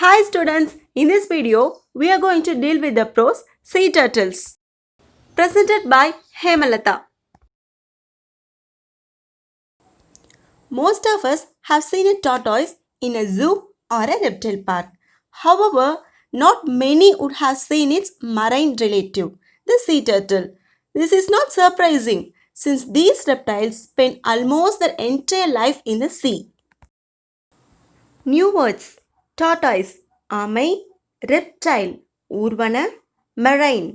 Hi students, in this video we are going to deal with the prose sea turtles presented by Hemalata. Most of us have seen a tortoise in a zoo or a reptile park. However, not many would have seen its marine relative, the sea turtle. This is not surprising since these reptiles spend almost their entire life in the sea. New words tortoise ஆமை reptile ஊர்வன marine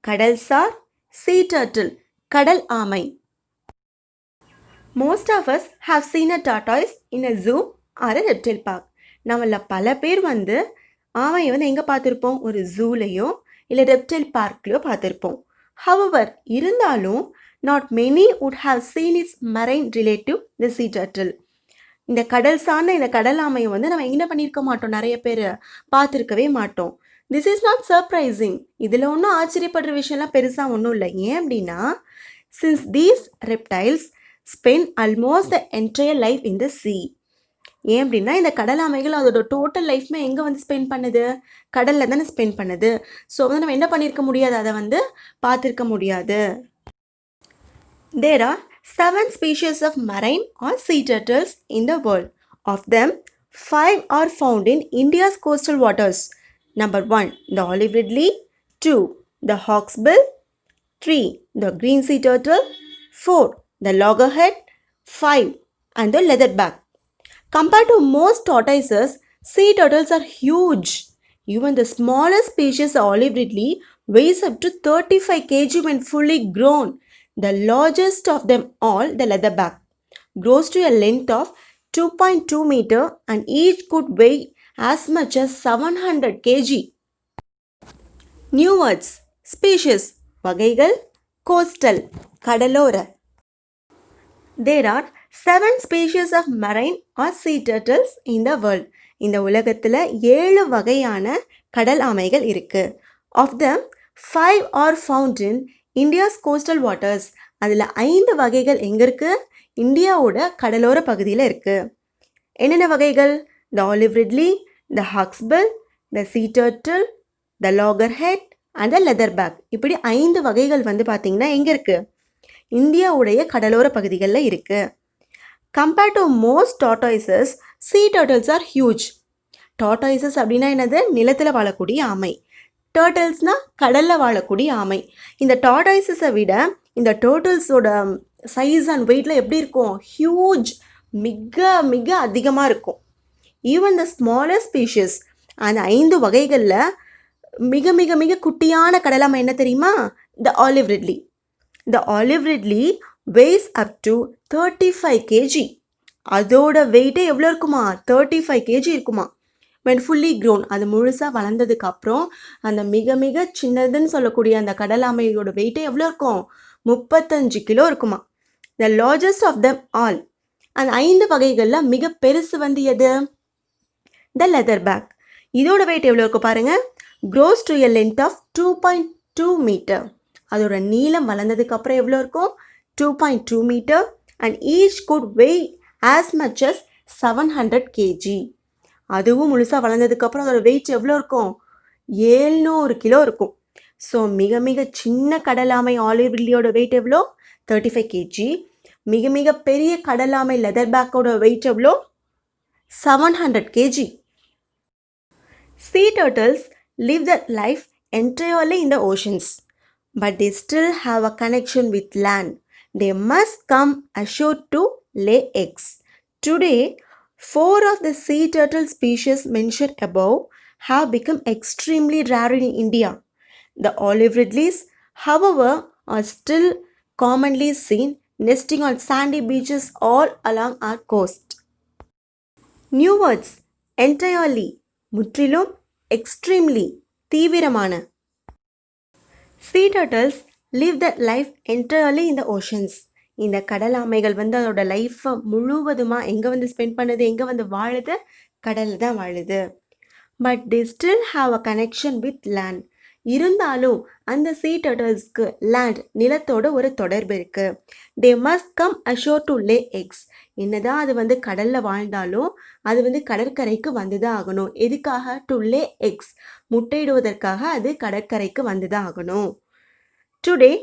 கடல்சார் sea turtle கடல் ஆமை. Most of us have seen a tortoise in a zoo or a reptile park. நம்மள பல பேர் ஆமையை எங்கே பார்த்துருப்போம், ஒரு ஜூலையோ இல்லை ரெப்டைல் பார்க்லையோ பார்த்துருப்போம். However, இருந்தாலும் not many would have seen its marine relative, the sea turtle. இந்த கடல் சார்ந்த இந்த கடல் ஆமையை நம்ம என்ன பண்ணியிருக்க மாட்டோம், நிறைய பேர் பார்த்துருக்கவே மாட்டோம். This is not surprising. இதில் ஒன்றும் ஆச்சரியப்படுற விஷயம்லாம் பெருசாக ஒன்றும் இல்லை. ஏன் அப்படின்னா since these reptiles spend almost the entire life in the sea. ஏன் அப்படின்னா இந்த கடல் ஆமைகள் அதோட டோட்டல் லைஃப்மே எங்கே ஸ்பெண்ட் பண்ணுது, கடலில் தானே ஸ்பெண்ட் பண்ணுது. ஸோ நம்ம என்ன பண்ணியிருக்க முடியாது, அதை பார்த்துருக்க முடியாது. There are 7 species of marine or sea turtles in the world. Of them, 5 are found in India's coastal waters. Number 1, the olive ridley. 2, the hawksbill. 3, the green sea turtle. 4, the loggerhead. 5, and the leatherback. Compared to most tortoises, sea turtles are huge. Even the smallest species, olive ridley, weighs up to 35 kg when fully grown. The largest of them all, the leatherback, grows to a length of 2.2 meter and each could weigh as much as 700 kg. New words, species, வகைகள், coastal, கடலோர. There are 7 species of marine or sea turtles in the world. இந்த உலகத்தில் 7 வகையான கடல் ஆமைகள் இருக்கு. Of them, 5 are found in India's coastal waters. அதில் 5 வகைகள் எங்கே இருக்குது, இந்தியாவோட கடலோர பகுதியில் இருக்குது. என்னென்ன வகைகள், the olive ridley, the hawksbill, the sea turtle, the loggerhead and the leatherback. இப்படி 5 வகைகள் பார்த்திங்கன்னா எங்கே இருக்குது, இந்தியாவுடைய கடலோர பகுதிகளில் இருக்குது. Compared to most tortoises, sea turtles are huge. Tortoises அப்படின்னா என்னது, நிலத்தில் வாழக்கூடிய ஆமை. டர்ட்டில்ஸ்னால் கடலில் வாழக்கூடிய ஆமை. இந்த டார்டாய்ஸஸை விட இந்த டர்ட்டில்ஸோட சைஸ் அண்ட் வெயிட்டில் எப்படி இருக்கும், ஹியூஜ், மிக மிக அதிகமாக இருக்கும். ஈவன் த ஸ்மாலஸ்ட் ஸ்பீஷஸ், அந்த 5 வகைகளில் மிக மிக மிக குட்டியான கடலாமை என்ன தெரியுமா, த olive ridley. The olive ridley ways up to 35 kg. அதோட வெயிட்டே எவ்வளோ இருக்குமா, 35 kg இருக்குமா. when fully grown, அது முழுசாக வளர்ந்ததுக்கப்புறம் அந்த மிக மிக சின்னதுன்னு சொல்லக்கூடிய அந்த கடலாமையோட வெயிட்டே எவ்வளோ இருக்கும், 35 கிலோ இருக்குமா. The largest of them all, அந்த 5 வகைகளில் மிக பெருசு எது, த லெதர் பேக். இதோட வெயிட் எவ்வளோ இருக்கும் பாருங்கள், grows to a length of 2.2 metre. அதோட நீளம் வளர்ந்ததுக்கப்புறம் எவ்வளோ இருக்கும், 2.2 metre and each could weigh as much as 700 kg. அதுவும் முழுசாக வளர்ந்ததுக்கப்புறம் அதோட வெயிட் எவ்வளோ இருக்கும், 700 கிலோ இருக்கும். ஸோ மிக மிக சின்ன கடலாமை ஆலிவ் ரிட்லியோட வெயிட் எவ்வளோ, 35 kg. மிக மிக பெரிய கடலாமை லெதர் பேக்கோட வெயிட் எவ்வளோ, 700 kg. Sea turtles live their life entirely in the oceans, but they still have a connection with land. They must come ashore to lay eggs. Today, 4 of the sea turtle species mentioned above have become extremely rare in India. The olive ridleys, however, are still commonly seen nesting on sandy beaches all along our coast. New words, entirely, முற்றிலும், extremely, தீவிரமான. Sea turtles live their life entirely in the oceans. இந்த கடல் ஆமைகள் அதோட லைஃப்பை முழுவதுமாக எங்கே spend பண்ணுது, எங்கே வாழுது, கடலில் தான் வாழுது. But they still have a connection with land. இருந்தாலும் அந்த sea turtlesக்கு land நிலத்தோட ஒரு தொடர்பு இருக்கு. They must come ashore to lay eggs. என்னதான் அது வந்து கடல்ல வாழ்ந்தாலும் அது வந்து கடற்கரைக்கு வந்துதான் ஆகணும். எதுக்காக? To lay eggs. முட்டையிடுவதற்காக அது கடற்கரைக்கு வந்துதான் ஆகணும். Today,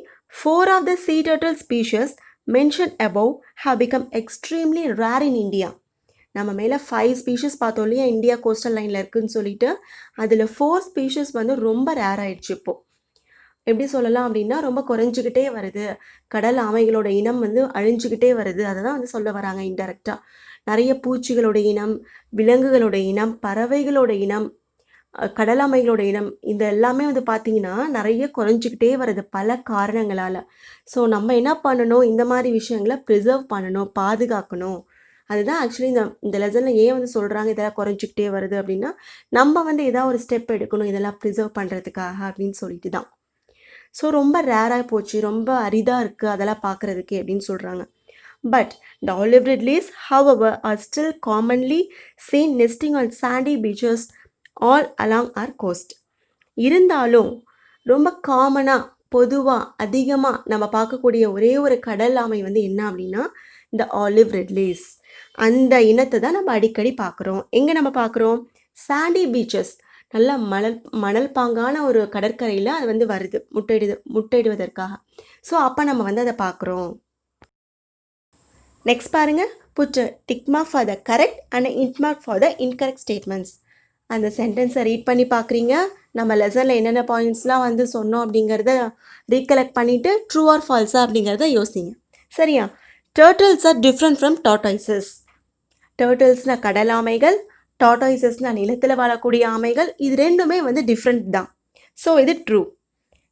4 of the sea turtle species mentioned above have become extremely rare in India. நம்ம மேலே 5 ஸ்பீஷஸ் பார்த்தோம் இல்லையா, இந்தியா கோஸ்டல் லைனில் இருக்குதுன்னு சொல்லிட்டு, அதில் 4 ஸ்பீஷஸ் வந்து ரொம்ப ரேர் ஆயிடுச்சு இப்போது. எப்படி சொல்லலாம் அப்படின்னா, ரொம்ப குறைஞ்சிக்கிட்டே வருது, கடல் ஆமைகளோட இனம் வந்து அழிஞ்சிக்கிட்டே வருது, அதை தான் வந்து சொல்ல வராங்க இன்டெரக்டாக. நிறைய பூச்சிகளோட இனம், விலங்குகளோட இனம், பறவைகளோட இனம், கடலாமைகளோட இனம், இது எல்லாமே வந்து பார்த்திங்கன்னா நிறைய குறைஞ்சிக்கிட்டே வருது பல காரணங்களால். ஸோ நம்ம என்ன பண்ணணும், இந்த மாதிரி விஷயங்களை ப்ரிசர்வ் பண்ணணும், பாதுகாக்கணும். அதுதான் ஆக்சுவலி இந்த லெசனில் ஏன் வந்து சொல்கிறாங்க இதெல்லாம் குறைஞ்சிக்கிட்டே வருது அப்படின்னா, நம்ம வந்து ஏதாவது ஒரு ஸ்டெப் எடுக்கணும் இதெல்லாம் ப்ரிசர்வ் பண்ணுறதுக்காக அப்படின்னு சொல்லிட்டு தான். ஸோ ரொம்ப ரேராக போச்சு, ரொம்ப அரிதாக இருக்குது அதெல்லாம் பார்க்குறதுக்கு அப்படின்னு சொல்கிறாங்க. But the olive ridleys, however, are still commonly seen nesting on sandy beaches all along our coast. இருந்தாலும் ரொம்ப காமனாக பொதுவாக அதிகமாக நம்ம பார்க்கக்கூடிய ஒரே ஒரு கடல் ஆமை வந்து என்ன அப்படின்னா இந்த ஆலிவ் ரெட்லீஸ். அந்த இனத்தை தான் நம்ம அடிக்கடி பார்க்குறோம். எங்கே நம்ம பார்க்குறோம்? சாண்டி பீச்சஸ், நல்லா மணல் பாங்கான ஒரு கடற்கரையில் அது வந்து வருது முட்டையிடுவதற்காக. ஸோ அப்போ நம்ம வந்து அதை பார்க்குறோம். நெக்ஸ்ட் பாருங்கள், put tick mark for the correct and இன்ட் mark for the incorrect statements. அந்த சென்டென்ஸை ரீட் பண்ணி பார்க்குறீங்க, நம்ம லெசனில் என்னென்ன பாயிண்ட்ஸ்லாம் வந்து சொன்னோம் அப்படிங்கிறத ரீகலெக்ட் பண்ணிவிட்டு ட்ரூ ஆர் ஃபால்ஸா அப்படிங்கிறத யோசிங்க. சரியா? Turtles are different from tortoises. டர்ட்டில்ஸ்னால் கடல் ஆமைகள், டார்டாய்சஸ்னால் நிலத்தில் வாழக்கூடிய ஆமைகள். இது ரெண்டுமே வந்து டிஃப்ரெண்ட் தான். ஸோ இது ட்ரூ.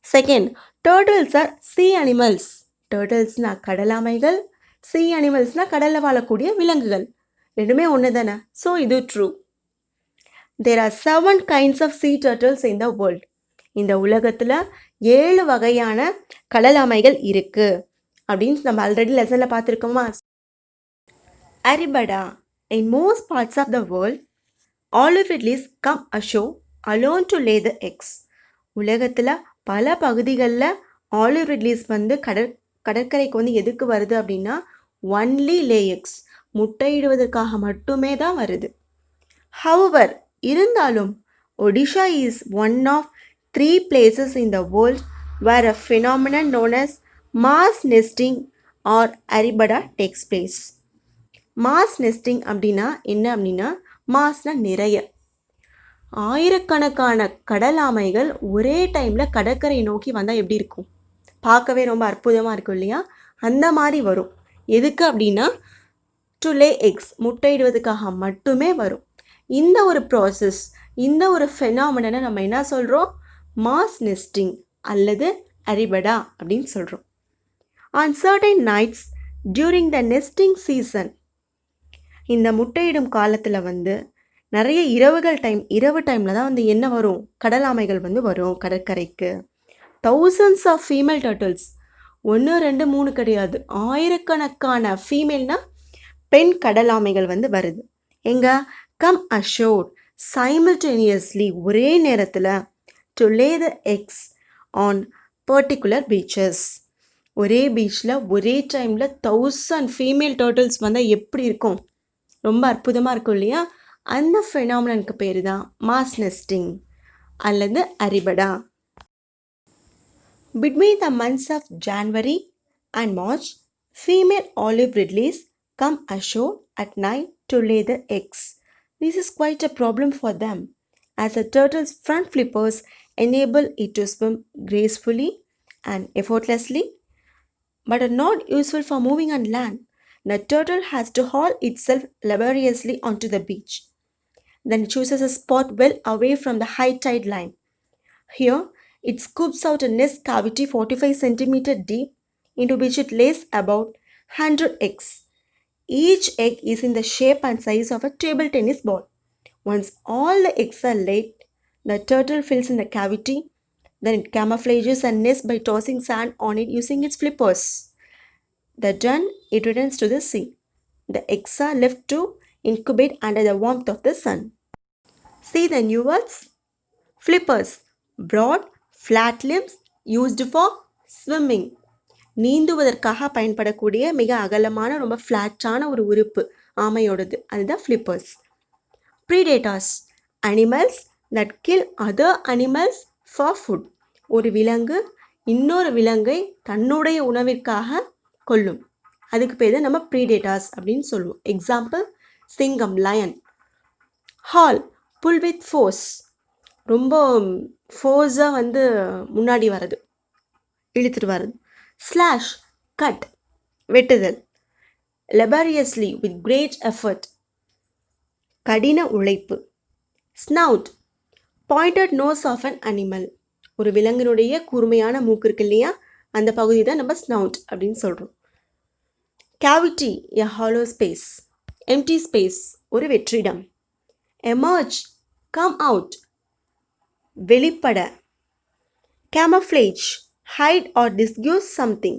செகண்ட், டர்ட்டில்ஸ் ஆர் சீ அனிமல்ஸ். டர்ட்டில்ஸ்னால் கடல் ஆமைகள், சீ அனிமல்ஸ்னால் கடலில் வாழக்கூடிய விலங்குகள். ரெண்டுமே ஒன்று தானே. ஸோ இது true. There are 7 kinds of sea turtles in the world. இந்த உலகத்தில் 7 வகையான கடல் ஆமைகள் இருக்குது அப்படின்னு நம்ம ஆல்ரெடி லெசனில் பார்த்துருக்கோமா? Aribada. In most parts of the world, olive ridleys come ashore alone to lay the eggs. உலகத்தில் பல பகுதிகளில் ஆலிவ் ரிட்லீஸ் வந்து கடற்கரைக்கு வந்து எதுக்கு வருது அப்படின்னா ஒன்லி லே எக்ஸ், முட்டையிடுவதற்காக மட்டுமே தான் வருது. However, இருந்தாலும் Odisha is one of 3 places in the world where a phenomenon known as mass nesting or aribada takes place. Mass nesting அப்படின்னா என்ன அப்படின்னா, மாஸ்னால் நிறைய, ஆயிரக்கணக்கான கடல் ஆமைகள் ஒரே டைமில் கடற்கரை நோக்கி வந்தால் எப்படி இருக்கும்? பார்க்கவே ரொம்ப அற்புதமாக இருக்கும் இல்லையா? அந்த மாதிரி வரும். எதுக்கு அப்படின்னா டு லே எக்ஸ், முட்டையிடுவதற்காக மட்டுமே வரும். இந்த ஒரு ப்ராசஸ், இந்த ஒரு ஃபெனாமினனை நம்ம என்ன சொல்கிறோம்? மாஸ் நெஸ்டிங் அல்லது அரிபடா அப்படின்னு சொல்கிறோம். On certain nights during the nesting season, இந்த முட்டையிடும் காலத்தில் வந்து நிறைய இரவு டைமில் தான் வந்து என்ன வரும்? கடல் ஆமைகள் வந்து வரும் கடற்கரைக்கு. thousands ஆஃப் ஃபீமேல் டர்ட்டில்ஸ், 1 2 3 கிடையாது, ஆயிரக்கணக்கான ஃபீமேல்னா பெண் கடல் ஆமைகள் வந்து வருது. எங்கே? கம் அஷோர் சைமல்டேனியஸ்லி, ஒரே நேரத்தில் to lay the eggs on particular beaches. ஒரே பீச்சில் ஒரே டைமில் 1000 ஃபீமேல் டர்ட்டில்ஸ் வந்தால் எப்படி இருக்கும்? ரொம்ப அற்புதமாக இருக்கும் இல்லையா? அந்த ஃபெனாமினனுக்கு பேர் தான் மாஸ் நெஸ்டிங் அல்லது அரிபடா. Between the months of January and March, female olive ridleys come ashore at night to lay the eggs. This is quite a problem for them, as the turtle's front flippers enable it to swim gracefully and effortlessly, but are not useful for moving on land. The turtle has to haul itself laboriously onto the beach. Then it chooses a spot well away from the high tide line. Here, it scoops out a nest cavity 45 cm deep, into which it lays about 100 eggs. Each egg is in the shape and size of a table tennis ball. Once all the eggs are laid, the turtle fills in the cavity. Then it camouflages and nests by tossing sand on it using its flippers. That done, it returns to the sea. The eggs are left to incubate under the warmth of the sun. See the new words? Flippers, broad, flat limbs used for swimming. நீந்துவதற்காக பயன்படக்கூடிய மிக அகலமான ரொம்ப ஃப்ளாட்டான ஒரு உறுப்பு ஆமையோடது, அதுதான் flippers. Predators animals that kill other animals for food. ஒரு விலங்கு இன்னொரு விலங்கை தன்னுடைய உணவிற்காக கொல்லும், அதுக்கு பேர் தான் நம்ம ப்ரீடேட்டர்ஸ் அப்படின்னு சொல்லுவோம். எக்ஸாம்பிள் சிங்கம், lion. Haul pull with force, ரொம்ப ஃபோர்ஸாக வந்து முன்னாடி வர்றது, இழுத்துட்டு வர்றது. ஸ்லாஷ் கட், வெட்டுதல். லெபாரியஸ்லி வித் கிரேட் எஃபர்ட், கடின உழைப்பு. Snout pointed nose of an animal, ஒரு விலங்கினுடைய கூர்மையான மூக்கு இருக்கு இல்லையா, அந்த பகுதி தான் நம்ம ஸ்னவுட் அப்படின்னு சொல்கிறோம். Cavity a hollow space, empty space, ஒரு வெற்றிடம். எமர்ஜ் கம் அவுட், வெளிப்பட. Camouflage hide or disguise something,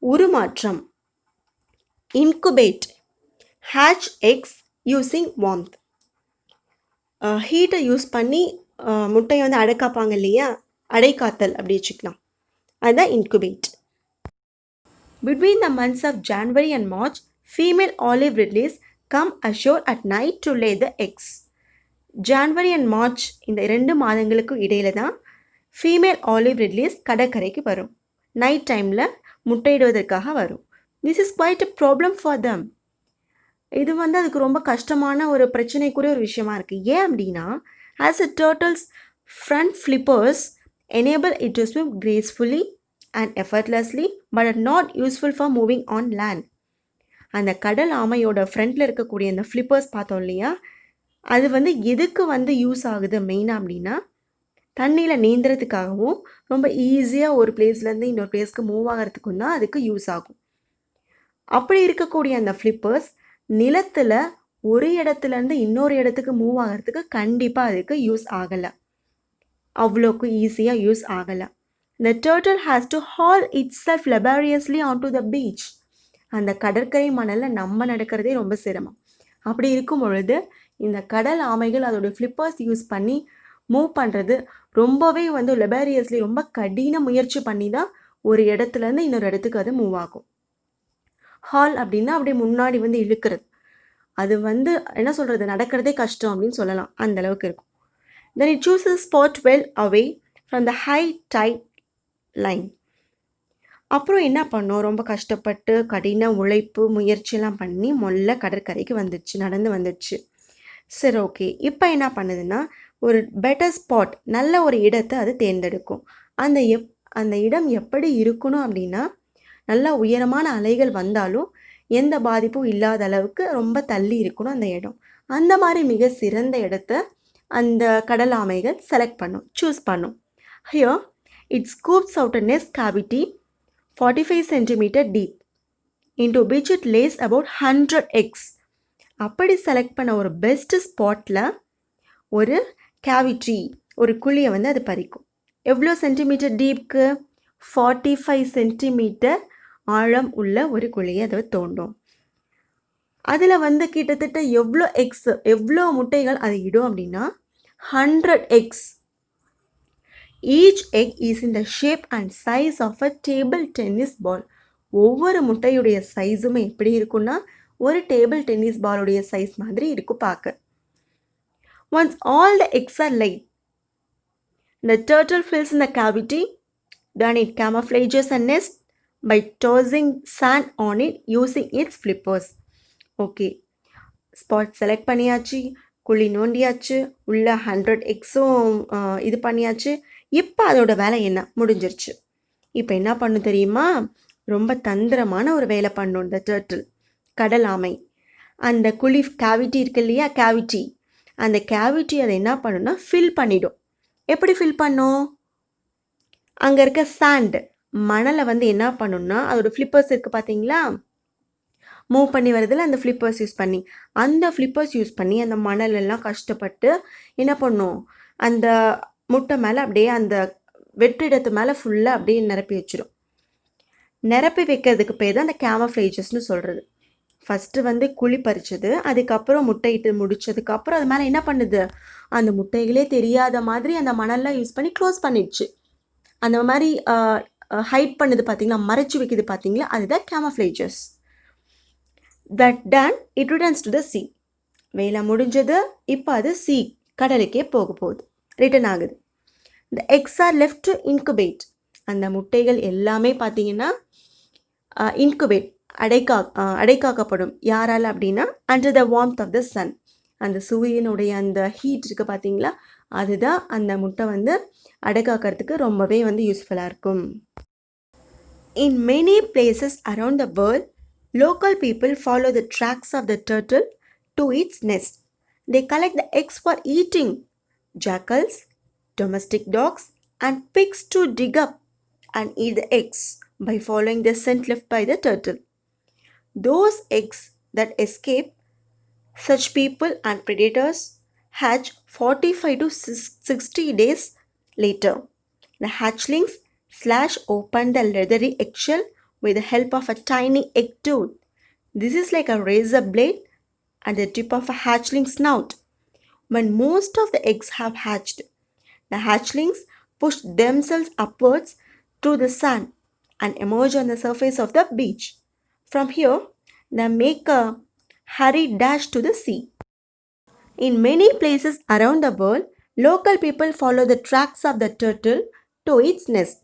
உருமாற்றம். Incubate hatch eggs using warmth, ஹீட்டை யூஸ் பண்ணி முட்டையை வந்து அடைக்காப்பாங்க இல்லையா, அடைக்காத்தல் அப்படி வச்சுக்கலாம், அதுதான் incubate. Between the months of January and March female olive ridleys come ashore at night to lay the eggs. January and March இந்த 2 மாதங்களுக்கு இடையில தான் ஃபீமேல் ஆலிவ் ரிட்லீஸ் கடற்கரைக்கு வரும், நைட் டைமில் முட்டையிடுவதற்காக வரும். This is quite a problem for them. இது வந்து அதுக்கு ரொம்ப கஷ்டமான ஒரு பிரச்சனைக்குரிய ஒரு விஷயமா இருக்குது. ஏன் அப்படின்னா, as a turtles front flippers enable it to swim gracefully and effortlessly but are not useful for moving on land. அந்த கடல் ஆமையோட ஃப்ரண்ட்டில் இருக்கக்கூடிய அந்த ஃப்ளிப்பர்ஸ் பார்த்தோம் இல்லையா, அது வந்து எதுக்கு வந்து யூஸ் ஆகுது மெயினாக அப்படின்னா, தண்ணியில் நீந்துறதுக்காகவும் ரொம்ப ஈஸியாக ஒரு பிளேஸ்லேருந்து இன்னொரு பிளேஸ்க்கு மூவ் ஆகிறதுக்கும் தான் அதுக்கு யூஸ் ஆகும். அப்படி இருக்கக்கூடிய அந்த ஃப்ளிப்பர்ஸ் நிலத்தில் ஒரு இடத்துலேருந்து இன்னொரு இடத்துக்கு மூவ் ஆகிறதுக்கு கண்டிப்பாக அதுக்கு யூஸ் ஆகலை, அவ்வளோக்கு ஈஸியாக யூஸ் ஆகலை. The turtle has to haul itself laboriously onto the beach. அந்த கடற்கரை மணலில் நம்ம நடக்கிறதே ரொம்ப சிரமம். அப்படி இருக்கும் பொழுது இந்த கடல் ஆமைகள் அதோடைய ஃப்ளிப்பர்ஸ் யூஸ் பண்ணி மூவ் பண்ணுறது ரொம்பவே வந்து லெபாரியஸ்லி ரொம்ப கடின முயற்சி பண்ணி தான் ஒரு இடத்துலேருந்து இன்னொரு இடத்துக்கு அது மூவ் ஆகும். ஹால் அப்படின்னா அப்படியே முன்னாடி வந்து இழுக்கிறது, அது வந்து என்ன சொல்கிறது, நடக்கிறதே கஷ்டம் அப்படின்னு சொல்லலாம், அந்த அளவுக்கு இருக்கும். Then it chooses a spot well away from the high tide line. அப்புறம் என்ன பண்ணோம், ரொம்ப கஷ்டப்பட்டு கடின உழைப்பு முயற்சியெல்லாம் பண்ணி மொல்ல கடற்கரைக்கு வந்துடுச்சு, நடந்து வந்துடுச்சு. சரி, ஓகே. இப்போ என்ன பண்ணுதுன்னா, ஒரு பெட்டர் ஸ்பாட், நல்ல ஒரு இடத்தை அது தேர்ந்தெடுக்கும். அந்த இடம் எப்படி இருக்கணும் அப்படின்னா, நல்ல உயரமான அலைகள் வந்தாலும் எந்த பாதிப்பும் இல்லாத அளவுக்கு ரொம்ப தள்ளி இருக்கணும் அந்த இடம். அந்த மாதிரி மிக சிறந்த இடத்த அந்த கடல் ஆமைகள் செலக்ட் பண்ணும், சூஸ் பண்ணும். Here it scoops out a nest cavity 45 cm deep into which it lays about 100 eggs. அப்படி செலக்ட் பண்ண ஒரு பெஸ்ட் ஸ்பாட்டில் ஒரு கேவிட்டி, ஒரு குழியை வந்து அது பறிக்கும். எவ்வளோ சென்டிமீட்டர் டீப்க்கு? 45 சென்டிமீட்டர் ஆழம் உள்ள ஒரு குழியை அதை தோண்டும். அதில் வந்து கிட்டத்தட்ட எவ்வளோ எக்ஸ், எவ்வளோ முட்டைகள் அது இடும் அப்படின்னா 100 eggs. Each egg is in the shape and size of a table tennis ball. ஒவ்வொரு முட்டையுடைய சைஸுமே எப்படி இருக்குன்னா ஒரு டேபிள் டென்னிஸ் பாலுடைய சைஸ் மாதிரி இருக்கும் பார்க்க. Once all the eggs are laid, the turtle fills in the cavity. Then it camouflages a nest by tossing sand on it using its flippers. Okay, spot select பண்ணியாச்சு, குழி நோண்டியாச்சு, உள்ள 100 எக்ஸும் இது பண்ணியாச்சு. இப்போ அதோட வேலை என்ன, முடிஞ்சிருச்சு. இப்போ என்ன பண்ணும் தெரியுமா, ரொம்ப தந்திரமான ஒரு வேலை பண்ணும் இந்த டர்ட்டில், கடல் ஆமை. அந்த குழி கேவிட்டி இருக்கு இல்லையா, கேவிட்டி, அந்த கேவிட்டி அதை என்ன பண்ணுன்னா ஃபில் பண்ணிடும். எப்படி ஃபில் பண்ணும், அங்கே இருக்க சாண்டு, மணலை வந்து என்ன பண்ணுன்னா, அதோட ஃப்ளிப்பர்ஸ் இருக்குது பார்த்தீங்களா, மூவ் பண்ணி வரதில் அந்த ஃப்ளிப்பர்ஸ் யூஸ் பண்ணி, அந்த ஃப்ளிப்பர்ஸ் யூஸ் பண்ணி அந்த மணலெல்லாம் கஷ்டப்பட்டு என்ன பண்ணும், அந்த முட்டை மேலே அப்படியே அந்த வெற்றிடத்து மேலே ஃபுல்லாக அப்படியே நிரப்பி வச்சிடும். நிரப்பி வைக்கிறதுக்கு பேர் தான் அந்த கேமஃப்ளேஜஸ்னு சொல்கிறது. ஃபஸ்ட்டு வந்து குழி பறிச்சது, அதுக்கப்புறம் முட்டையிட்டு முடிச்சதுக்கப்புறம் அது மேலே என்ன பண்ணுது, அந்த முட்டைகளே தெரியாத மாதிரி அந்த மணல்லாம் யூஸ் பண்ணி க்ளோஸ் பண்ணிடுச்சு. அந்த மாதிரி ஹைட் பண்ணுது பார்த்தீங்களா, மறைச்சு வைக்குது பார்த்தீங்களா, அதுதான் camouflages. That done it returns to the sea. வேலை முடிஞ்சது, இப்போ அது கடலுக்கே போக போகுது, ரிட்டர்ன் ஆகுது. The eggs are left to incubate. அந்த முட்டைகள் எல்லாமே பார்த்தீங்கன்னா இன்குபேட் அடைக்காக்கப்படும். யாரால் அப்படின்னா under the warmth of the sun. அந்த சூரியனுடைய அந்த ஹீட் இருக்குது பார்த்தீங்களா, அதுதான் அந்த முட்டை வந்து அடைக்காக்கிறதுக்கு ரொம்பவே வந்து யூஸ்ஃபுல்லாக இருக்கும். In many places around the world, local people follow the tracks of the turtle to its nest. They collect the eggs for eating. Jackals, domestic dogs, and pigs to dig up and eat the eggs by following the scent left by the turtle. Those eggs that escape such people and predators hatch 45 to 60 days later. The hatchlings slash open the leathery eggshell with the help of a tiny egg tooth. This is like a razor blade at the tip of a hatchling snout. When most of the eggs have hatched, the hatchlings push themselves upwards through the sand and emerge on the surface of the beach. From here, they make a hurried dash to the sea. In many places around the world, local people follow the tracks of the turtle to its nest.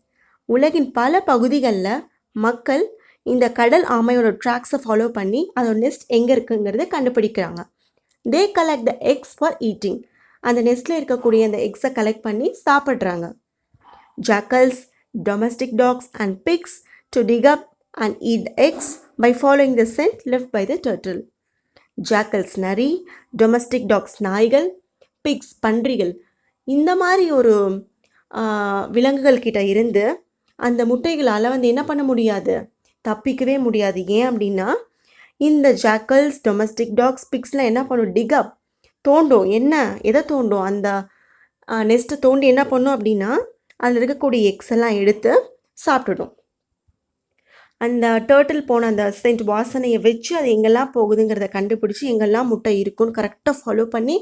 உலகின் பல பகுதிகளில் மக்கள் இந்த கடல் ஆமையோட ட்ராக்ஸை follow பண்ணி அதோட next எங்கே இருக்குங்கிறத கண்டுபிடிக்கிறாங்க. தே collect the X for eating. அந்த நெஸ்ட்டில் இருக்கக்கூடிய அந்த எக்ஸை கலெக்ட் பண்ணி சாப்பிட்றாங்க. Jackals, domestic dogs, and pigs to dig up and eat the eggs by following the scent left by the turtle. Jackals நரி, domestic dogs நாய்கள், pigs பன்றிகள், இந்த மாதிரி ஒரு விலங்குகள் கிட்ட இருந்து அந்த முட்டைகளால் வந்து என்ன பண்ண முடியாது, தப்பிக்கவே முடியாது. ஏன் அப்படின்னா இந்த ஜாக்கல்ஸ், டொமஸ்டிக் டாக்ஸ், பிக்ஸ்லாம் என்ன பண்ணும், டிகப் தோண்டும். எதை தோண்டும், அந்த நெஸ்ட்டை தோண்டி என்ன பண்ணும் அப்படின்னா அதில் இருக்கக்கூடிய எக்ஸ் எல்லாம் எடுத்து சாப்பிட்டுடும். அந்த டர்ட்டில் போன அந்த சென்ட் வாசனையை வச்சு அது எங்கெல்லாம் போகுதுங்கிறத கண்டுபிடிச்சி எங்கெல்லாம் முட்டை இருக்குன்னு கரெக்டாக ஃபாலோ பண்ணி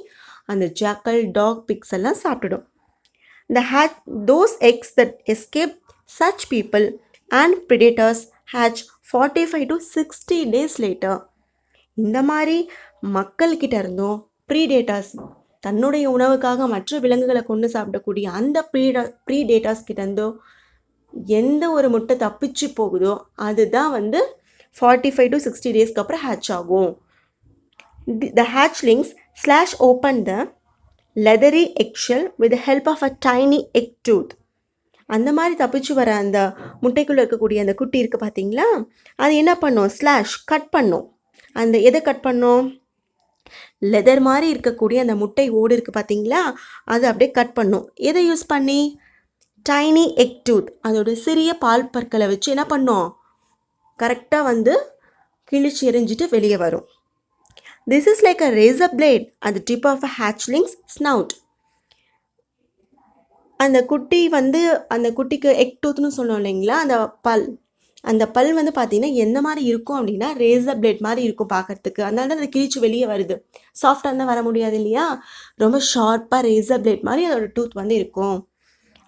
அந்த ஜாக்கல், டாக், பிக்ஸ் எல்லாம் சாப்பிட்டுடும். Those eggs that escape such people and predators hatch 45 to 60 days later. இந்த மாதிரி மக்கள்கிட்ட இருந்தும் ப்ரீடேட்டர்ஸ், தன்னுடைய உணவுக்காக மற்ற விலங்குகளை கொண்டு சாப்பிடக்கூடிய அந்த ப்ரீடேட்டர்ஸ் கிட்ட இருந்தோ எந்த ஒரு முட்டை தப்பிச்சு போகுதோ அதுதான் வந்து 45 to 60 டேஸ்க்கு அப்புறம் ஹேட்ச் ஆகும். The hatchlings slash open the leathery eggshell with the help of a tiny egg tooth. அந்த மாதிரி தப்பிச்சு வர அந்த முட்டைக்குள்ளே இருக்கக்கூடிய அந்த குட்டி இருக்குது பார்த்தீங்களா, அது என்ன பண்ணும், ஸ்லாஷ் கட் பண்ணும். அந்த எதை கட் பண்ணும், லெதர் மாதிரி இருக்கக்கூடிய அந்த முட்டை ஓடு இருக்குது பார்த்தீங்களா, அது அப்படியே கட் பண்ணும். எதை யூஸ் பண்ணி, டைனி எக் டூத், அதோட சிறிய பால் பற்களை வச்சு என்ன பண்ணும், கரெக்டாக வந்து கிழிச்சு எரிஞ்சிட்டு வெளியே வரும். This is like a razor blade at the tip of a hatchling's snout. அந்த குட்டி வந்து அந்த குட்டிக்கு எக் டூத்னு சொன்னோம் இல்லைங்களா, அந்த பல் வந்து பார்த்தீங்கன்னா எந்த மாதிரி இருக்கும் அப்படின்னா ரேசர் பிளேட் மாதிரி இருக்கும் பார்க்கறதுக்கு. அதனால தான் அதை கிழிச்சு வெளியே வருது. சாஃப்டாக இருந்தால் வர முடியாது இல்லையா, ரொம்ப ஷார்ப்பாக ரேசர் பிளேட் மாதிரி அதோட டூத் வந்து இருக்கும்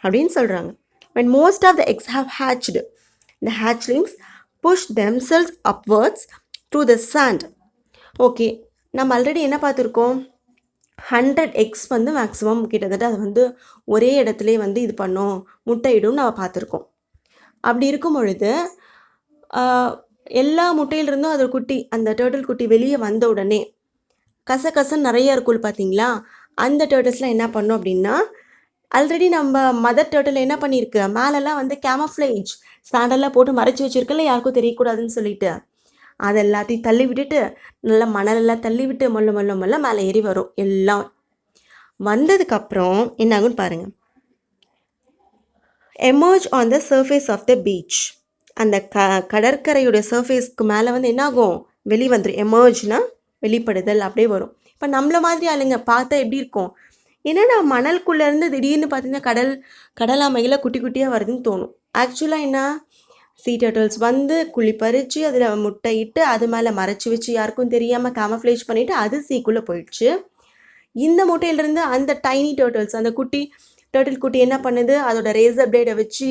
அப்படின்னு சொல்கிறாங்க. When most of the eggs have hatched, the hatchlings push themselves upwards through the sand. Okay, நம்ம ஆல்ரெடி என்ன பார்த்துருக்கோம், 100 எக்ஸ் வந்து மேக்ஸிமம் கிட்டத்தட்ட அது வந்து ஒரே இடத்துலே வந்து இது பண்ணும், முட்டையிடும் நம்ம பார்த்துருக்கோம். அப்படி இருக்கும் பொழுது எல்லா முட்டையிலிருந்தும் அது குட்டி, அந்த டர்ட்டில் குட்டி வெளியே வந்த உடனே கசகசன்னு நிறைய இருக்கும் பார்த்தீங்களா, அந்த டர்ட்டில்ஸ்லாம் என்ன பண்ணும் அப்படின்னா, ஆல்ரெடி நம்ம மதர் டர்ட்டில் என்ன பண்ணியிருக்கு, மேலெல்லாம் வந்து கேமஃப்ளேஜ் சாண்டெல்லாம் போட்டு மறைச்சி வச்சுருக்கல, யாருக்கும் தெரியக்கூடாதுன்னு சொல்லிட்டு அதை எல்லாத்தையும் தள்ளி விட்டுட்டு நல்லா மணலெல்லாம் தள்ளி விட்டு மொல்ல மேலே ஏறி வரும். எல்லாம் வந்ததுக்கப்புறம் என்ன ஆகுன்னு பாருங்கள். Emerge on the surface of the beach. அந்த கடற்கரையுடைய சர்ஃபேஸ்க்கு மேலே வந்து என்னாகும், வெளி வந்துடும். எமர்ஜ்னா வெளிப்படுதல், அப்படியே வரும். இப்போ நம்மள மாதிரி ஆளுங்க பார்த்தா எப்படி இருக்கும், என்னன்னா மணலுக்குள்ளேருந்து திடீர்னு பார்த்தீங்கன்னா கடலாமைகளை குட்டி குட்டியாக வருதுன்னு தோணும். ஆக்சுவலாக என்ன, sea turtles வந்து குழி பறித்து அதில் முட்டை இட்டு அது மேலே மறைச்சி வச்சு யாருக்கும் தெரியாமல் camouflage பண்ணிவிட்டு அது சீக்குள்ளே போயிடுச்சு. இந்த முட்டையிலிருந்து அந்த டைனி டர்ட்டில்ஸ், அந்த குட்டி டர்ட்டில் குட்டி என்ன பண்ணுது, அதோட ரேசர் பிளேடை வச்சு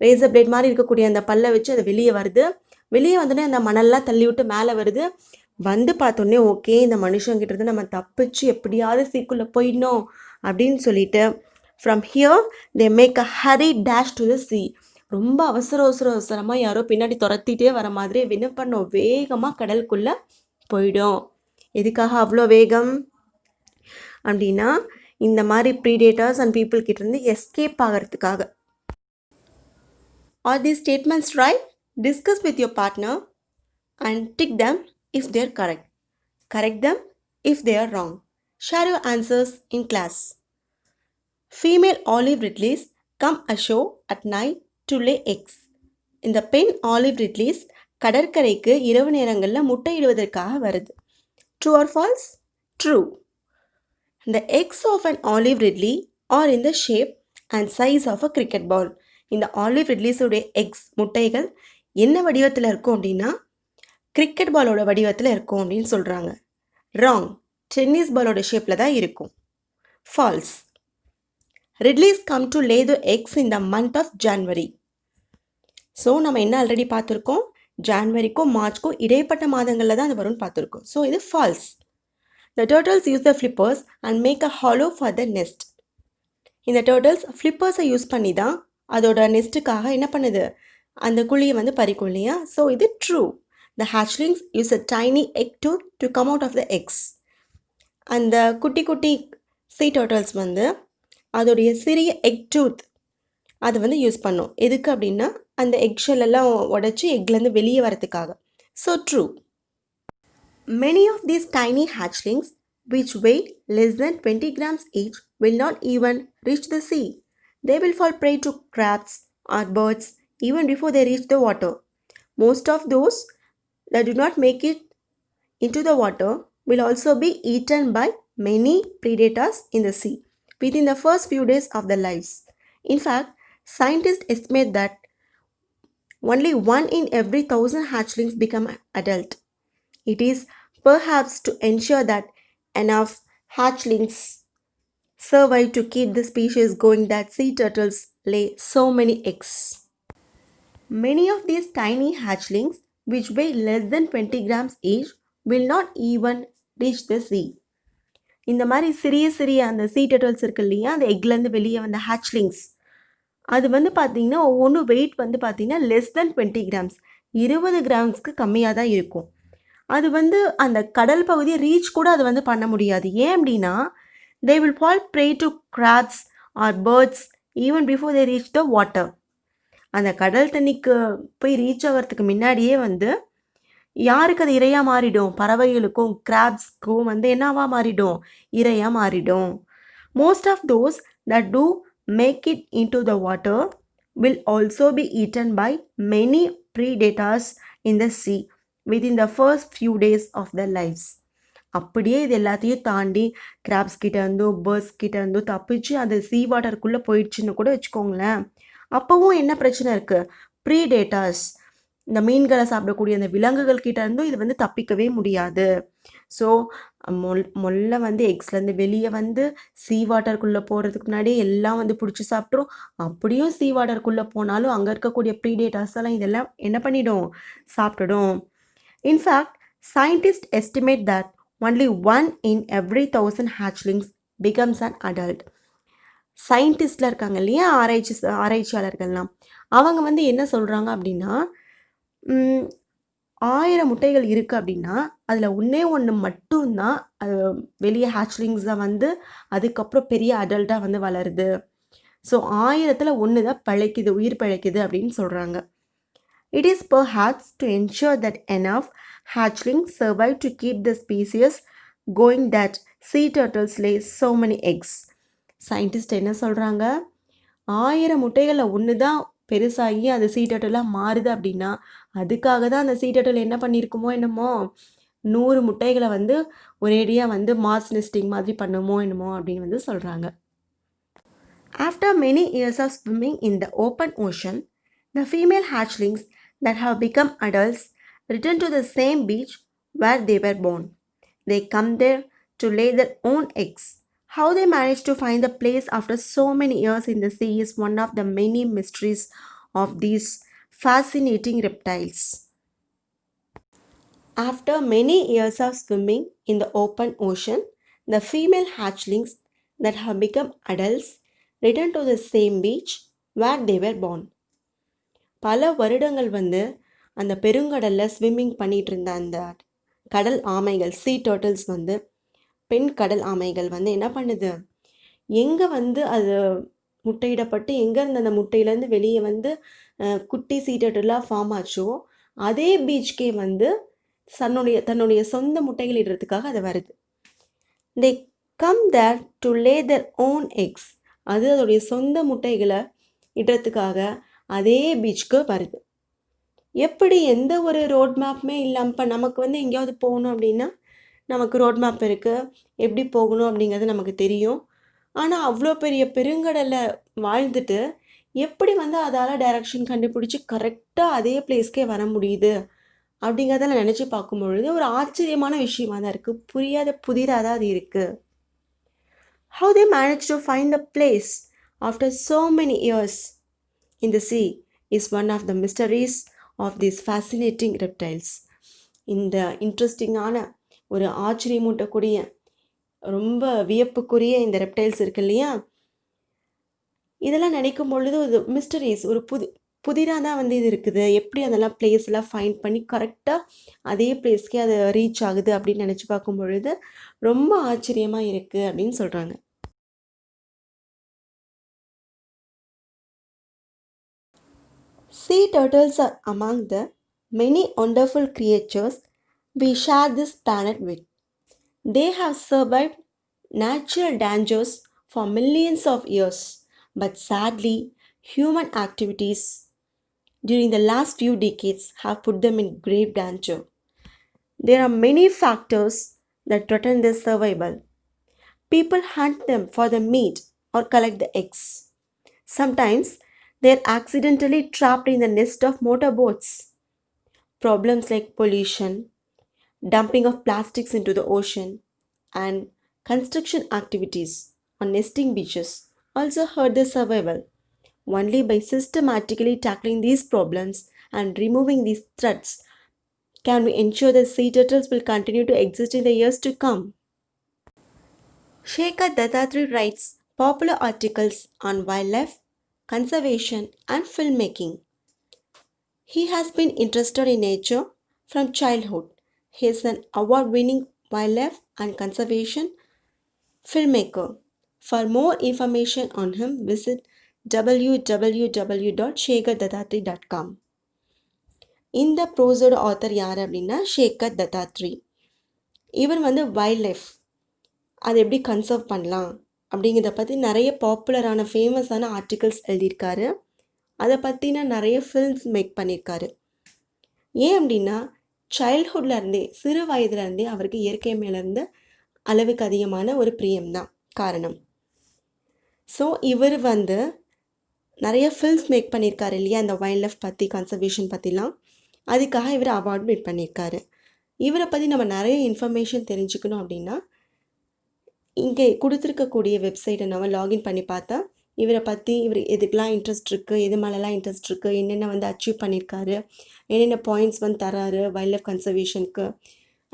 ரேசர் பிளேட் மாதிரி இருக்கக்கூடிய அந்த பல்லை வச்சு அது வெளியே வருது. வெளியே வந்தோடனே அந்த மணல்லாம் தள்ளி விட்டு மேலே வருது. வந்து பார்த்தோன்னே ஓகே, இந்த மனுஷங்கிட்ட இருந்து நம்ம தப்பிச்சு எப்படியாவது சீக்குள்ளே போயிடணும் அப்படின்னு சொல்லிட்டு from here they make a hurry dash to the sea. ரொம்ப அவசரமாக யாரோ பின்னாடி துரத்திட்டே வர மாதிரி என்ன பண்ணோம், வேகமாக கடலுக்குள்ளே போயிடும். எதுக்காக அவ்வளோ வேகம் அப்படின்னா, இந்த மாதிரி ப்ரீடேட்டர்ஸ் அண்ட் பீப்புள் கிட்ட இருந்து எஸ்கேப் ஆகிறதுக்காக. Are these statements right? Discuss with your partner and tick them if they are correct. Correct them if they are wrong. Share your answers in class. Female olive ridleys come ashore at night to lay eggs. இந்த பெண் olive ridleys கடற்கரைக்கு இரவு நேரங்களில் முட்டையிடுவதற்காக வருது. True or false? True. The eggs of an olive ridley are in the shape and size of a cricket ball. இந்த olive ரிட்லீஸோடைய X முட்டைகள் என்ன வடிவத்தில் இருக்கும் அப்படின்னா கிரிக்கெட் பாலோட வடிவத்தில் இருக்கும் அப்படின்னு சொல்கிறாங்க. ராங். டென்னிஸ் பாலோட ஷேப்பில் தான் இருக்கும். False. Ridleys come to lay the eggs in the month of January. So நம்ம என்ன ஆல்ரெடி பார்த்துருக்கோம், ஜான்வரிக்கும் மார்ச்க்கும் இடைப்பட்ட மாதங்களில் தான் அது வரும்னு பார்த்துருக்கோம். ஸோ இது falls. The turtles use the flippers and make a hollow for the nest. இந்த turtles flippers-ஐ யூஸ் பண்ணி தான் அதோட நெஸ்ட்டுக்காக என்ன பண்ணுது, அந்த குழியை வந்து பறிக்கும் இல்லையா. ஸோ இது true. The hatchlings use a tiny egg tooth to come out of the eggs. அந்த குட்டி குட்டி sea turtles வந்து அதோடைய சிறிய எக் டூத் அது வந்து யூஸ் பண்ணும். எதுக்கு அப்படின்னா அந்த எக் ஷெல் எல்லாம் உடச்சி எக்லேருந்து வெளியே வரதுக்காக. So true. Many of these tiny hatchlings, which weigh less than 20 grams each, will not even reach the sea. They will fall prey to crabs or birds even before they reach the water. Most of those that do not make it into the water will also be eaten by many predators in the sea within the first few days of their lives. In fact, scientists estimate that only 1 in every 1,000 hatchlings become adult. It is perhaps to ensure that enough hatchlings survive to keep the species going that sea turtles lay so many eggs. Many of these tiny hatchlings, which weigh less than 20 grams each, will not even reach the sea. இந்த மாதிரி சிறிய அந்த sea turtles இருக்கு இல்லையா, அந்த எக்லேருந்து வெளியே வந்த hatchlings, அது வந்து பார்த்தீங்கன்னா ஒவ்வொன்று வெயிட் வந்து பார்த்தீங்கன்னா லெஸ் தென் 20 கிராம்ஸ், 20 கிராம்ஸ்க்கு கம்மியாக தான் இருக்கும். அது வந்து அந்த கடல் பகுதியை ரீச் கூட அது வந்து பண்ண முடியாது. ஏன் அப்படின்னா they will fall prey to crabs or birds even before they reach the water. அந்த கடல் தண்ணிக்கு போய் ரீச் ஆகிறதுக்கு முன்னாடியே வந்து யாருக்கு அது இரையாக மாறிடும், பறவைகளுக்கும் கிராப்ஸ்க்கும் வந்து என்னவா மாறிடும், இரையாக மாறிடும். Most of those that do make it into the water will also be eaten by many predators in the sea within the first few days of their lives. அப்படியே இது எல்லாத்தையும் தாண்டி கிராப்ஸ் கிட்ட இருந்தோ பேர்ட்ஸ் கிட்ட இருந்தோ தப்பிச்சு அந்த சீ வாட்டருக்குள்ளே போயிடுச்சுன்னு கூட வச்சுக்கோங்களேன். அப்போவும் என்ன பிரச்சனை இருக்குது, ப்ரீடேட்டர்ஸ், இந்த மீன்களை சாப்பிடக்கூடிய அந்த விலங்குகள் கிட்ட இருந்தும் இது வந்து தப்பிக்கவே முடியாது. ஸோ மொல்ல வந்து எக்ஸ்லேருந்து வெளியே வந்து சீ வாட்டருக்குள்ளே போகிறதுக்கு முன்னாடியே எல்லாம் வந்து பிடிச்சி சாப்பிட்ரும். அப்படியும் சீ வாட்டருக்குள்ளே போனாலும் அங்கே இருக்கக்கூடிய ப்ரீடேட்டர்ஸ் எல்லாம் இதெல்லாம் என்ன பண்ணிடும், சாப்பிட்டுடும். In fact scientists estimate that only 1 in every 1,000 hatchlings becomes an adult. சயின்டிஸ்டில் இருக்காங்க இல்லையா, ஆராய்ச்சியாளர்கள்லாம், அவங்க வந்து என்ன சொல்கிறாங்க அப்படின்னா 1000 முட்டைகள் இருக்குது அப்படின்னா அதில் ஒன்று மட்டும்தான் அது வெளியே ஹேச்லிங்ஸாக வந்து அதுக்கப்புறம் பெரிய அடல்ட்டாக வந்து வளருது. ஸோ 1000ல் 1 தான் பிழைக்குது, உயிர் பிழைக்குது அப்படின்னு சொல்கிறாங்க. It is perhaps to ensure that enough hatchlings survive to keep the species going that sea turtles lay so many eggs. Scientists என்ன சொல்கிறாங்க, 1000 முட்டைகளில் 1 தான் பெருசாகி அது sea turtle-ஆக மாறுது அப்படின்னா அதுக்காக தான் அந்த sea turtle என்ன பண்ணியிருக்குமோ என்னமோ 100 முட்டைகளை வந்து ஒரேடியாக வந்து மாஸ் நெஸ்டிங் மாதிரி பண்ணுமோ என்னமோ அப்படின்னு வந்து சொல்கிறாங்க. After many years of swimming in the open ocean, the female hatchlings that have become adults return to the same beach where they were born. They come there to lay their own eggs. How they manage to find the place after so many years in the sea is one of the many mysteries of these fascinating reptiles. After many years of swimming in the open ocean, the female hatchlings that have become adults return to the same beach where they were born. பல வருடங்கள் அந்த பெருங்கடலில் swimming பண்ணிகிட்டு இருந்த அந்த கடல் ஆமைகள் சீ turtles பெண் கடல் ஆமைகள் என்ன பண்ணுது, எங்கே அது முட்டையிடப்பட்டு எங்கேருந்து அந்த முட்டையிலேருந்து வெளியே குட்டி சீ டர்ட்டிலாக ஃபார்ம் ஆச்சோ அதே பீச்கே தன்னுடைய சொந்த முட்டைகள் இடுறதுக்காக அது வருது. They come there to lay their own eggs. அது அதோடைய சொந்த முட்டைகளை இடுறதுக்காக அதே பீச்சுக்கு வருது. எப்படி எந்த ஒரு ரோட் மேப்புமே இல்லாமல் இப்போ நமக்கு எங்கேயாவது போகணும் அப்படின்னா நமக்கு ரோட் மேப் இருக்குது, எப்படி போகணும் அப்படிங்கிறது நமக்கு தெரியும். ஆனால் அவ்வளோ பெரிய பெருங்கடலில் வாழ்ந்துட்டு எப்படி அதால் டைரக்ஷன் கண்டுபிடிச்சி கரெக்டாக அதே பிளேஸ்க்கே வர முடியுது அப்படிங்கிறத நான் நினச்சி பார்க்கும்பொழுது ஒரு ஆச்சரியமான விஷயமாக தான் இருக்குது. புரியாத புதிராக தான் அது இருக்குது. How they managed to find the place after so many years in the sea is one of the mysteries of these fascinating reptiles. இந்த இன்ட்ரெஸ்டிங்கான ஒரு ஆச்சரியமூட்டக்கூடிய ரொம்ப வியப்புக்குரிய இந்த ரெப்டைல்ஸ் இருக்கு இல்லையா, இதெல்லாம் நினைக்கும் பொழுது ஒரு மிஸ்டரிஸ், ஒரு புதிராக தான் இது இருக்குது. எப்படி அதெல்லாம் பிளேஸ்லாம் ஃபைண்ட் பண்ணி கரெக்டாக அதே பிளேஸ்க்கே அது ரீச் ஆகுது அப்படின்னு நினச்சி பார்க்கும் பொழுது ரொம்ப ஆச்சரியமாக இருக்குது அப்படின்னு சொல்கிறாங்க. Sea turtles are among the many wonderful creatures we share this planet with. They have survived natural dangers for millions of years, but sadly, human activities during the last few decades have put them in grave danger. There are many factors that threaten their survival. People hunt them for the meat or collect the eggs. Sometimes they are accidentally trapped in the nest of motorboats. Problems like pollution, dumping of plastics into the ocean, and construction activities on nesting beaches also hurt their survival. Only by systematically tackling these problems and removing these threats can we ensure that sea turtles will continue to exist in the years to come. Shekhar Dattatri writes popular articles on wildlife, conservation, and filmmaking. He has been interested in nature from childhood. He is an award-winning wildlife and conservation filmmaker. For more information on him, visit www.shekhardattatri.com. இந்த ப்ரோஸோட author யார் அப்படின்னா ஷேகர் தத்தாத்ரி. இவர் wild life அதை எப்படி conserve பண்ணலாம் அப்படிங்கிறத பற்றி நிறைய பாப்புலரான ஃபேமஸான ஆர்டிகல்ஸ் எழுதியிருக்காரு. அதை பற்றின நிறைய ஃபில்ம்ஸ் மேக் பண்ணியிருக்காரு. ஏன் அப்படின்னா சைல்ட்ஹுட்லேருந்தே சிறு வயதுலேருந்தே அவருக்கு இயற்கை மேலேருந்து அளவுக்கு அதிகமான ஒரு பிரியம்தான் காரணம். ஸோ இவர் நிறைய ஃபில்ம்ஸ் மேக் பண்ணியிருக்காரு இல்லையா, இந்த வைல்ட் லைஃப் பற்றி கன்சர்வேஷன் பற்றிலாம். அதுக்காக இவர் அவார்டு வின் பண்ணியிருக்காரு. இவரை பற்றி நம்ம நிறைய இன்ஃபர்மேஷன் தெரிஞ்சுக்கணும் அப்படின்னா இங்கே கொடுத்துருக்கக்கூடிய வெப்சைட்டை நம்ம லாகின் பண்ணி பார்த்தா இவரை பற்றி இவர் எதுக்கெலாம் இன்ட்ரெஸ்ட் இருக்குது, எது மேலெலாம் இன்ட்ரெஸ்ட் இருக்குது, என்னென்ன அச்சீவ் பண்ணியிருக்காரு, என்னென்ன பாயிண்ட்ஸ் தராரு வைல்ட் லைஃப் கன்சர்வேஷனுக்கு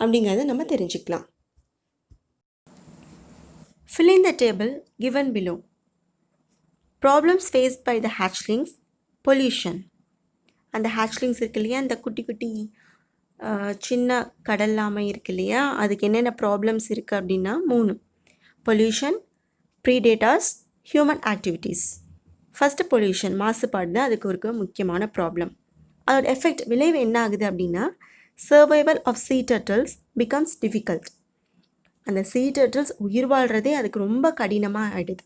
அப்படிங்கிறத நம்ம தெரிஞ்சுக்கலாம். Fill in the table given below. Problems faced by the hatchlings. Pollution. அந்த hatchlings இருக்கு இல்லையா, அந்த குட்டி குட்டி சின்ன கடல் ஆமை இருக்கு இல்லையா, அதுக்கு என்னென்ன ப்ராப்ளம்ஸ் இருக்குது அப்படின்னா 3. Pollution, predators, human activities. First pollution, மாசுபாடு தான் அதுக்கு ஒரு முக்கியமான ப்ராப்ளம். அதோட எஃபெக்ட் விளைவு என்ன ஆகுது அப்படின்னா survival of sea turtles becomes difficult. அந்த சீ டர்ட்டில்ஸ் உயிர் வாழ்கிறதே அதுக்கு ரொம்ப கடினமாக ஆகிடுது.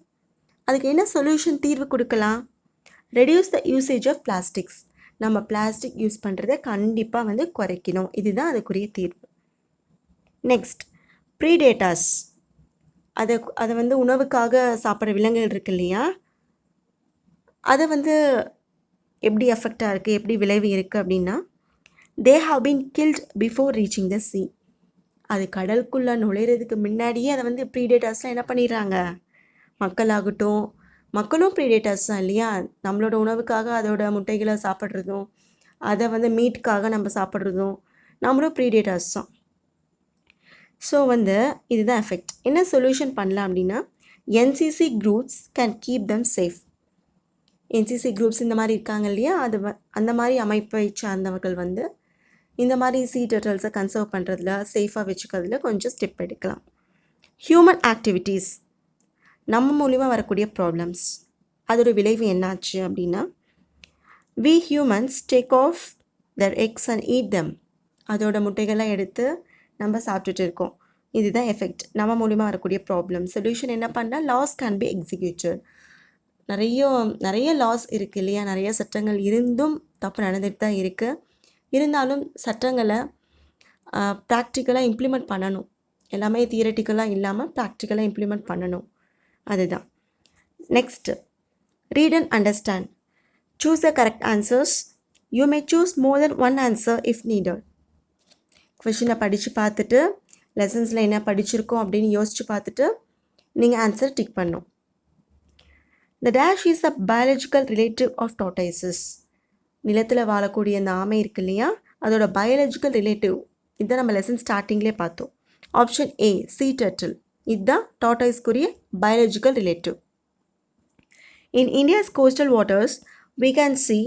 அதுக்கு என்ன சொல்யூஷன், தீர்வு கொடுக்கலாம்? Reduce the usage of plastics. நம்ம பிளாஸ்டிக் யூஸ் பண்ணுறதை கண்டிப்பாக குறைக்கணும். இதுதான் அதுக்குரிய தீர்வு. Next predators. அதை உணவுக்காக சாப்பிட்ற விலங்குகள் இருக்கு இல்லையா, அதை எப்படி எஃபெக்டாக இருக்குது, எப்படி விளைவு இருக்குது அப்படின்னா, they have been killed before reaching the sea. அது கடலுக்குள்ளே நுழையிறதுக்கு முன்னாடியே அதை வந்து ப்ரீடேட்டர்ஸ்லாம் என்ன பண்ணிடுறாங்க, மக்களாகட்டும், மக்களும் ப்ரீடேட்டர்ஸ் தான் இல்லையா. நம்மளோட உணவுக்காக அதோட முட்டைகளை சாப்பிட்றதும், அதை வந்து மீட்டுக்காக நம்ம சாப்பிட்றதும், நம்மளும் ப்ரீடேட்டர்ஸ் தான். ஸோ வந்து இதுதான் எஃபெக்ட். என்ன சொல்யூஷன் பண்ணலாம் அப்படின்னா, NCC groups can keep them safe. NCC groups இந்த மாதிரி இருக்காங்க இல்லையா, அந்த மாதிரி அமைப்பை சார்ந்தவர்கள் வந்து இந்த மாதிரி சீ டர்ட்டில்ஸை கன்சர்வ் பண்ணுறதுல, சேஃபாக வச்சுக்கிறதுல கொஞ்சம் ஸ்டெப் எடுக்கலாம். ஹியூமன் ஆக்டிவிட்டீஸ், நம்ம மூலிமா வரக்கூடிய ப்ராப்ளம்ஸ், அதோட விளைவு என்னாச்சு அப்படின்னா, we humans take off their eggs and eat them. அதோட முட்டைகள்லாம் எடுத்து நம்ம சாப்பிட்டுட்டு இருக்கோம். இதுதான் எஃபெக்ட், நம்ம மூலிமா வரக்கூடிய ப்ராப்ளம். சொல்யூஷன் என்ன பண்ணால், லாஸ் கேன் பி எக்ஸிக்யூட்டட். நிறைய லாஸ் இருக்குது இல்லையா, நிறைய சட்டங்கள் இருந்தும் தப்பு நடந்துட்டு தான் இருக்குது. இருந்தாலும் சட்டங்களை ப்ராக்டிக்கலாக இம்ப்ளிமெண்ட் பண்ணணும். எல்லாமே தியரட்டிக்கலாக இல்லாமல் ப்ராக்டிக்கலாக இம்ப்ளிமெண்ட் பண்ணணும். அதுதான். Next, read and understand. Choose the correct answers. You may choose more than one answer if needed. கொஷினை படித்து பார்த்துட்டு, லெசன்ஸில் என்ன படிச்சிருக்கோம் அப்படின்னு யோசித்து பார்த்துட்டு நீங்கள் ஆன்சர் டிக் பண்ணணும். The dash is a biological relative of tortoises. நிலத்தில் வாழக்கூடிய அந்த ஆமை இருக்கு இல்லையா, அதோட பயாலஜிக்கல் ரிலேட்டிவ். இதுதான் நம்ம லெசன் ஸ்டார்டிங்லேயே பார்த்தோம். Option A, sea turtle. இதுதான் டார்டாய்ஸ்க்குரிய biological relative. In India's coastal waters, we can see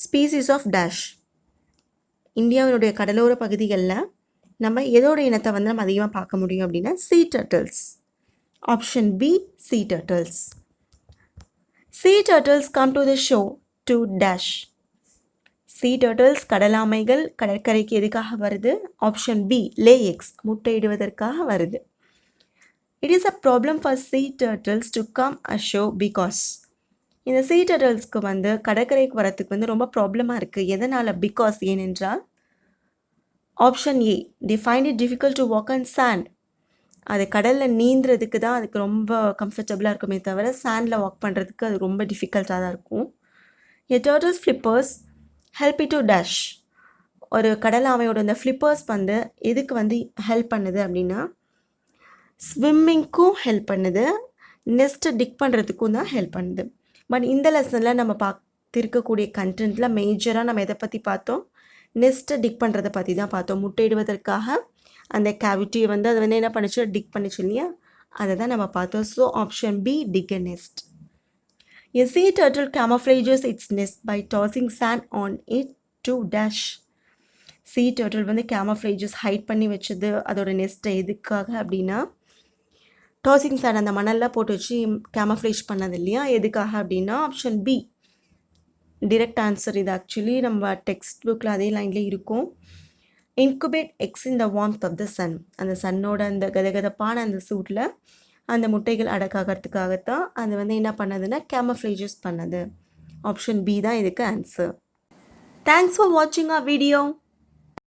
species of dash. இந்தியாவினுடைய கடலோர பகுதிகளில் நம்ம எதோட இனத்தை வந்து நம்ம அதிகமாக பார்க்க முடியும் அப்படின்னா sea turtles. Option B, sea turtles. Sea turtles come to the shore to dash. sea turtles, கடலாமைகள் கடற்கரைக்கு எதுக்காக வருது? ஆப்ஷன் பி, lay eggs, முட்டையிடுவதற்காக வருது. It is a problem for sea turtles to come ashore because, இந்த sea turtlesக்கு வந்து கடற்கரைக்கு வரத்துக்கு வந்து ரொம்ப ப்ராப்ளமாக இருக்குது. எதனால்? பிகாஸ், ஏனென்றால் option A, they find it difficult to walk on sand. அது கடலில் நீந்துறதுக்கு தான் அதுக்கு ரொம்ப கம்ஃபர்டபுளாக இருக்குமே தவிர சாண்டில் வாக் பண்ணுறதுக்கு அது ரொம்ப டிஃபிகல்ட்டாக தான் இருக்கும். A turtle's flippers help it to dash. ஒரு கடல் ஆமையோட இந்த ஃப்ளிப்பர்ஸ் வந்து எதுக்கு வந்து ஹெல்ப் பண்ணுது அப்படின்னா, ஸ்விம்மிங்க்கும் ஹெல்ப் பண்ணுது, நெஸ்ட்டை டிக் பண்ணுறதுக்கும் தான் ஹெல்ப் பண்ணுது. பட் இந்த லெசனில் நம்ம பார்த்துருக்கக்கூடிய கண்டென்ட்டில் மேஜராக நம்ம எதை பற்றி பார்த்தோம்? நெஸ்ட்டை டிக் பண்ணுறதை பற்றி தான் பார்த்தோம். முட்டையிடுவதற்காக அந்த கேவிட்டியை வந்து அதை வந்து என்ன பண்ணிச்சு, டிக் பண்ணிச்சு இல்லையா, அதை தான் நம்ம பார்த்தோம். So option B, dig a nest. A sea turtle camouflages its nest by tossing sand on it to dash. sea turtle வந்து camouflages ஹைட் பண்ணி வச்சது அதோட நெஸ்ட்டை எதுக்காக அப்படின்னா, டாசிங் சாண்ட் அந்த மணலில் போட்டு வச்சு கேமஃப்ளேஜ் பண்ணது இல்லையா, எதுக்காக அப்படின்னா ஆப்ஷன் பி, டிரெக்ட் ஆன்சர். இது ஆக்சுவலி நம்ம டெக்ஸ்ட் புக்கில் அதே லைன்லேயே இருக்கும். Incubate eggs in the warmth of the sun. அந்த சன்னோட அந்த கதகதப்பான அந்த சூட்டில் அந்த முட்டைகள் அடக்காகிறதுக்காகத்தான் அது வந்து என்ன பண்ணதுன்னா கேமஃப்ளேஜஸ் பண்ணது. ஆப்ஷன் பி தான் இதுக்கு ஆன்சர். தேங்க்ஸ் ஃபார் வாட்சிங் our வீடியோ.